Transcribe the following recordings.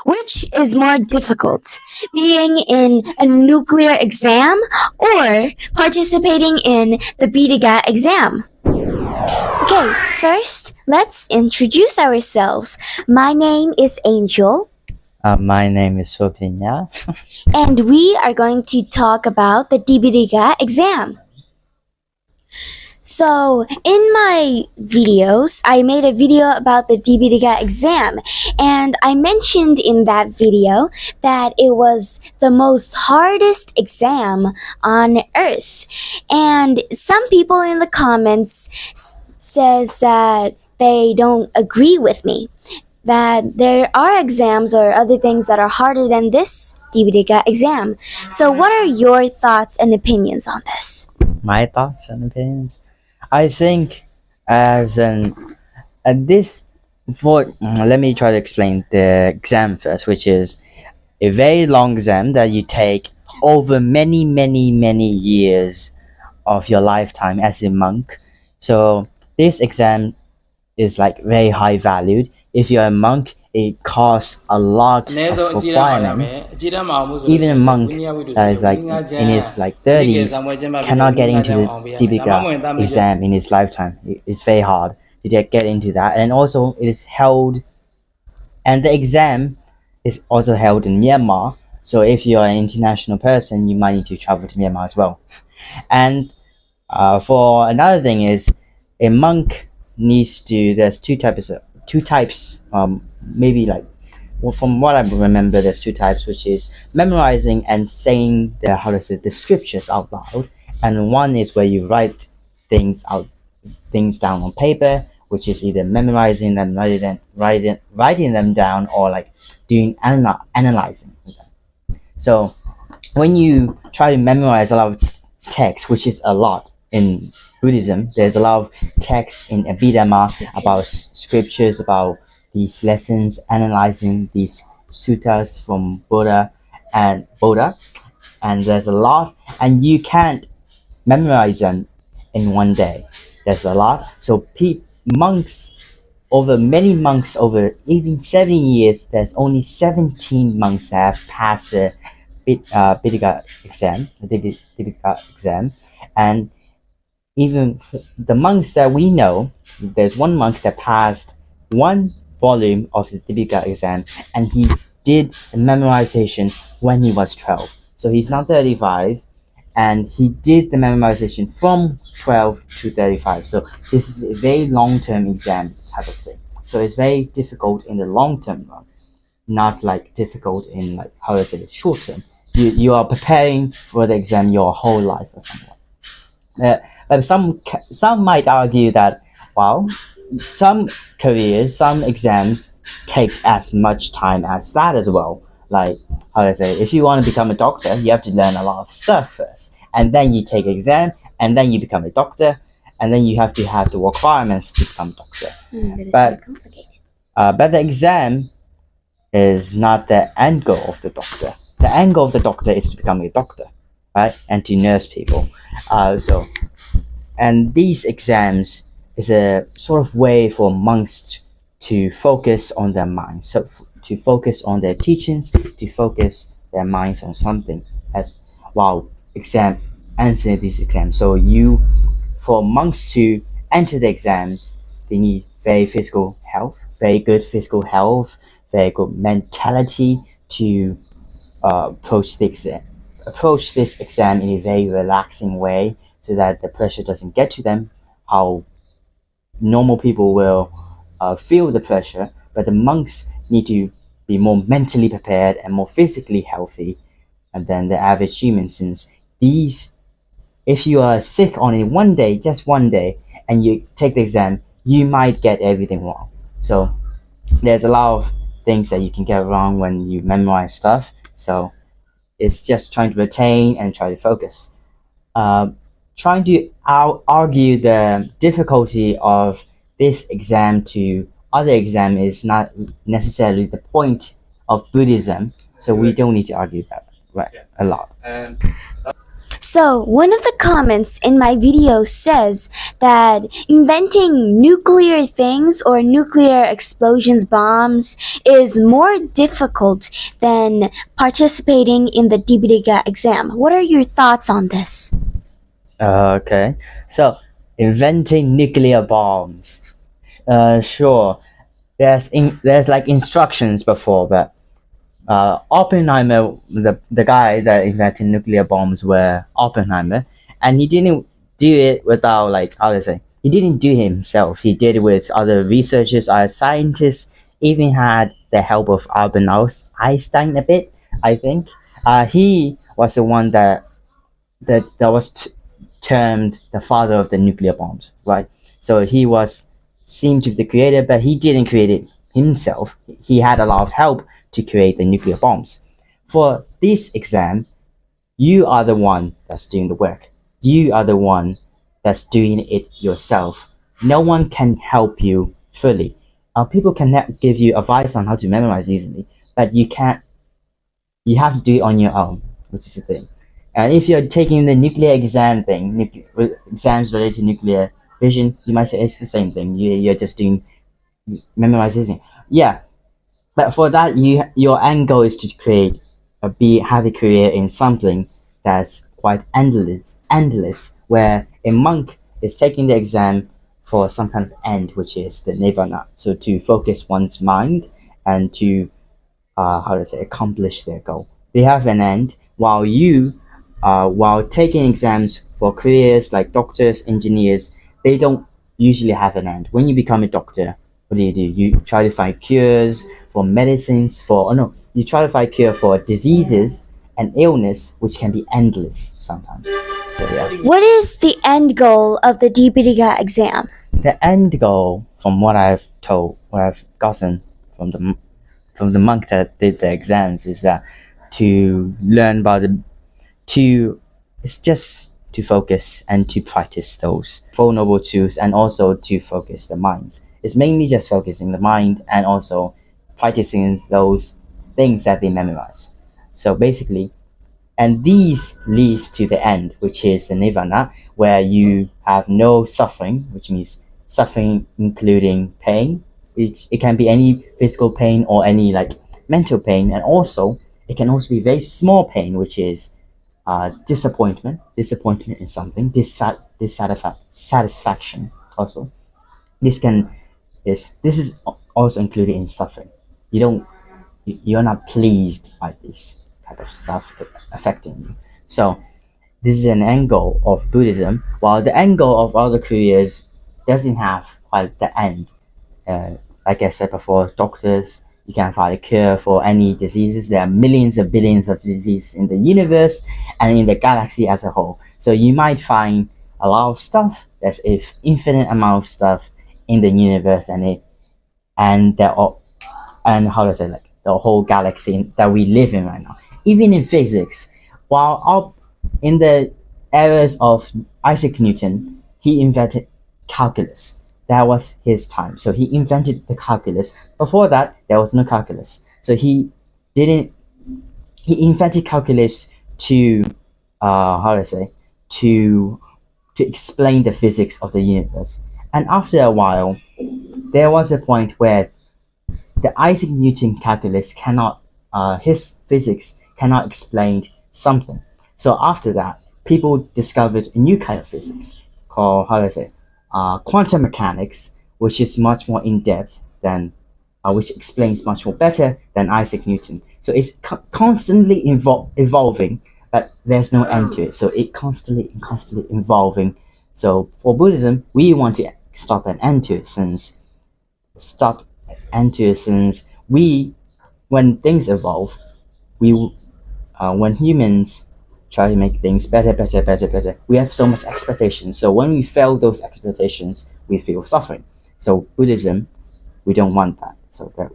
Which is more difficult, being in a nuclear exam or participating in the Tipitaka exam? Okay, first, let's introduce ourselves. My name is Angel, My name is Sopinya. and we are going to talk about the Tipitaka exam. So, in my videos, I made a video about the Tipitaka exam, and I mentioned in that video that it was the most hardest exam on earth. And some people in the comments says that they don't agree with me, that there are exams or other things that are harder than this Tipitaka exam. So, what are your thoughts and opinions on this? My thoughts and opinions. I think as an this for let me try to explain the exam first, which is a very long exam that you take over many years of your lifetime as a monk. So this exam is like very high valued. If you're a monk, it costs a lot of requirements. Even a monk that is like in his like 30s cannot get into the Tipitaka exam in his lifetime. It's very hard to get into that, and also it is held, and the exam is also held in Myanmar. So if you're an international person, you might need to travel to Myanmar as well. And for another thing is a monk needs to. There's two types. Maybe like from what I remember, there's two types, which is memorizing and saying the scriptures out loud, and one is where you write things down on paper, which is either memorizing them, writing them down, or like doing analyzing them. So when you try to memorize a lot of text, which is a lot in Buddhism, there's a lot of text in Abhidhamma about scriptures, about these lessons, analyzing these suttas from Buddha, and there's a lot, and you can't memorize them in one day. There's a lot. So many monks over even 7 years, there's only 17 monks that have passed the Tipitaka exam, and even the monks that we know, there's one monk that passed one volume of the Tipitaka exam, and he did the memorization when he was 12. So he's now 35, and he did the memorization from 12 to 35. So this is a very long-term exam type of thing. So it's very difficult in the long-term run, not like difficult in like how to say it, short term. You are preparing for the exam your whole life or something. But some might argue that, well, some careers, some exams take as much time as that as well. Like how to say, if you want to become a doctor, you have to learn a lot of stuff first, and then you take exam, and then you become a doctor, and then you have to have the requirements to become a doctor. But But the exam is not the end goal of the doctor. The end goal of the doctor is to become a doctor, right, and to nurse people. And these exams is a sort of way for monks to focus on their minds, so to focus on their teachings, to focus their minds on something as while answer these exams. So for monks to enter the exams, they need very good physical health, very good mentality to approach this exam in a very relaxing way, so that the pressure doesn't get to them. How normal people will feel the pressure, but the monks need to be more mentally prepared and more physically healthy than the average human, since if you are sick on just one day, and you take the exam, you might get everything wrong. So there's a lot of things that you can get wrong when you memorize stuff. So it's just trying to retain and try to focus. Trying to argue the difficulty of this exam to other exam is not necessarily the point of Buddhism, so we don't need to argue that a lot. So, one of the comments in my video says that inventing nuclear things or nuclear explosions, bombs, is more difficult than participating in the Tipitaka exam. What are your thoughts on this? Okay, so inventing nuclear bombs. Sure. There's like instructions before, but Oppenheimer, the guy that invented nuclear bombs, were Oppenheimer, and he didn't do it without like how to say. He didn't do it himself. He did it with other researchers, other scientists. Even had the help of Albert Einstein a bit. I think he was the one that was termed the father of the nuclear bombs, right? So he was seemed to be the creator, but he didn't create it himself. He had a lot of help to create the nuclear bombs. For this exam, you are the one that's doing the work. You are the one that's doing it yourself. No one can help you fully. People can give you advice on how to memorize easily, but you can't. You have to do it on your own, which is the thing. And if you're taking the nuclear exam thing, exams related to nuclear fission, you might say it's the same thing. You're just doing memorization. Yeah, but for that, your end goal is to create have a career in something that's quite endless. Where a monk is taking the exam for some kind of end, which is the nirvana. So to focus one's mind and to how to say accomplish their goal. They have an end while taking exams for careers like doctors, engineers, they don't usually have an end. When you become a doctor, what do? You try to find cures for medicines for no, you try to find cure for diseases and illness which can be endless sometimes. So yeah. What is the end goal of the Tipitaka exam? The end goal, from what I've gotten from the monk that did the exams, is that to learn about it's just to focus and to practice those Four Noble Truths, and also to focus the mind. It's mainly just focusing the mind and also practicing those things that they memorize. So basically, and these leads to the end, which is the nirvana, where you have no suffering, which means suffering including pain. It can be any physical pain or any like mental pain, and also it can also be very small pain, which is disappointment in something, dissatisfaction also. This can this is also included in suffering. You're not pleased by this type of stuff affecting you. So this is an angle of Buddhism, while the angle of other careers doesn't have quite the end. Like I said before, doctors, you can find a cure for any diseases. There are millions and billions of diseases in the universe and in the galaxy as a whole. So you might find a lot of stuff. There's an infinite amount of stuff in the universe, and there are, and how to say, like the whole galaxy that we live in right now. Even in physics, while up in the eras of Isaac Newton, he invented calculus. That was his time. So he invented the calculus. Before that, there was no calculus. So he invented calculus to how to say, to explain the physics of the universe. And after a while, there was a point where the Isaac Newton calculus cannot his physics cannot explain something. So after that, people discovered a new kind of physics called, how do I say, quantum mechanics, which is much more in depth than which explains much more better than Isaac Newton. So it's constantly evolving, but there's no end to it. So it constantly evolving. So for Buddhism, we want to stop an end to it, since when things evolve, when humans try to make things better, we have so much expectations. So when we fail those expectations, we feel suffering. So Buddhism, we don't want that. So that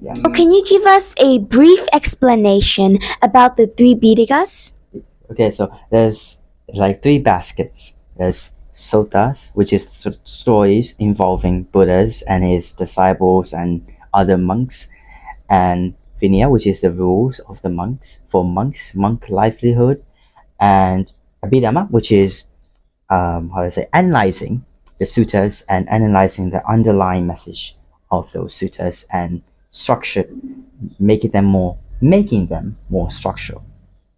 yeah. So can you give us a brief explanation about the three Pitakas? Okay, so there's like three baskets. There's suttas, which is stories involving Buddhas and his disciples and other monks, and Vinaya, which is the rules of the monks, for monk livelihood, and Abhidhamma, which is how to say, analyzing the suttas and analyzing the underlying message of those suttas and structure, making them more structural.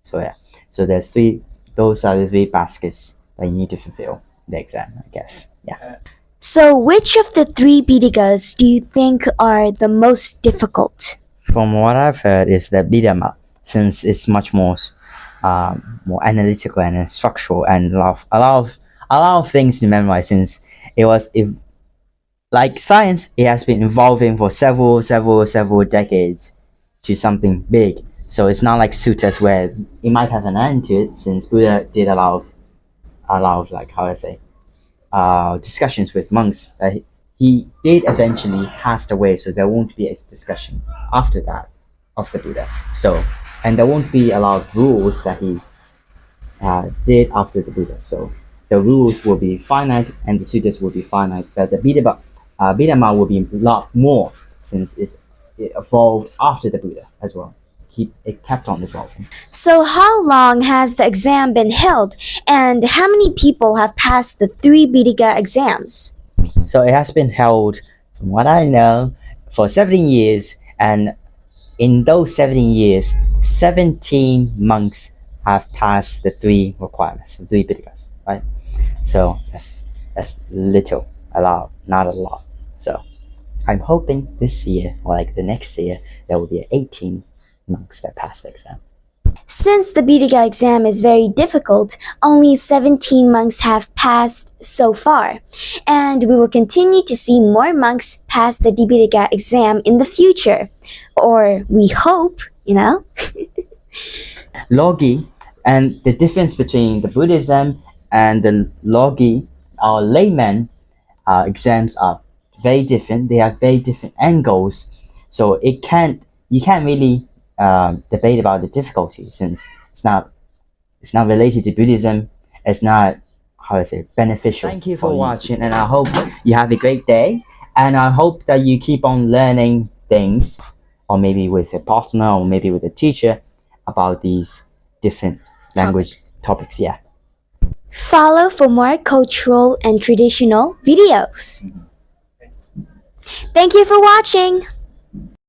So yeah, so there's three. Those are the three baskets that you need to fulfill the exam, I guess. Yeah. So, which of the three Pitakas do you think are the most difficult? From what I've heard, is that Bidama, since it's much more analytical and structural and a lot of things to memorize. Since it was, if like science, it has been evolving for several decades to something big. So it's not like sutras where it might have an end to it, since Buddha did a lot of like, how I say, discussions with monks. He did eventually passed away, so there won't be a discussion after that of the Buddha. So, and there won't be a lot of rules that he did after the Buddha. So the rules will be finite and the sutras will be finite, but the Bidama will be a lot more, since it evolved after the Buddha as well. It kept on evolving. So, how long has the exam been held, and how many people have passed the three Pitaka exams? So it has been held, from what I know, for 17 years, and in those 17 years, 17 monks have passed the three requirements, the three Pitakas, right? So that's little, a lot, not a lot. So I'm hoping this year, or like the next year, there will be 18 monks that pass the exam. Since the Pitaka exam is very difficult, only 17 monks have passed so far, and we will continue to see more monks pass the Pitaka exam in the future. Or we hope, you know? Logi, and the difference between the Buddhism and the Logi or layman exams are very different. They have very different angles, so you can't really debate about the difficulty, since it's not related to Buddhism. It's not, how I say, beneficial. Thank you for watching, and I hope you have a great day. And I hope that you keep on learning things, or maybe with a partner, or maybe with a teacher, about these different language topics. Yeah. Follow for more cultural and traditional videos. Thank you for watching!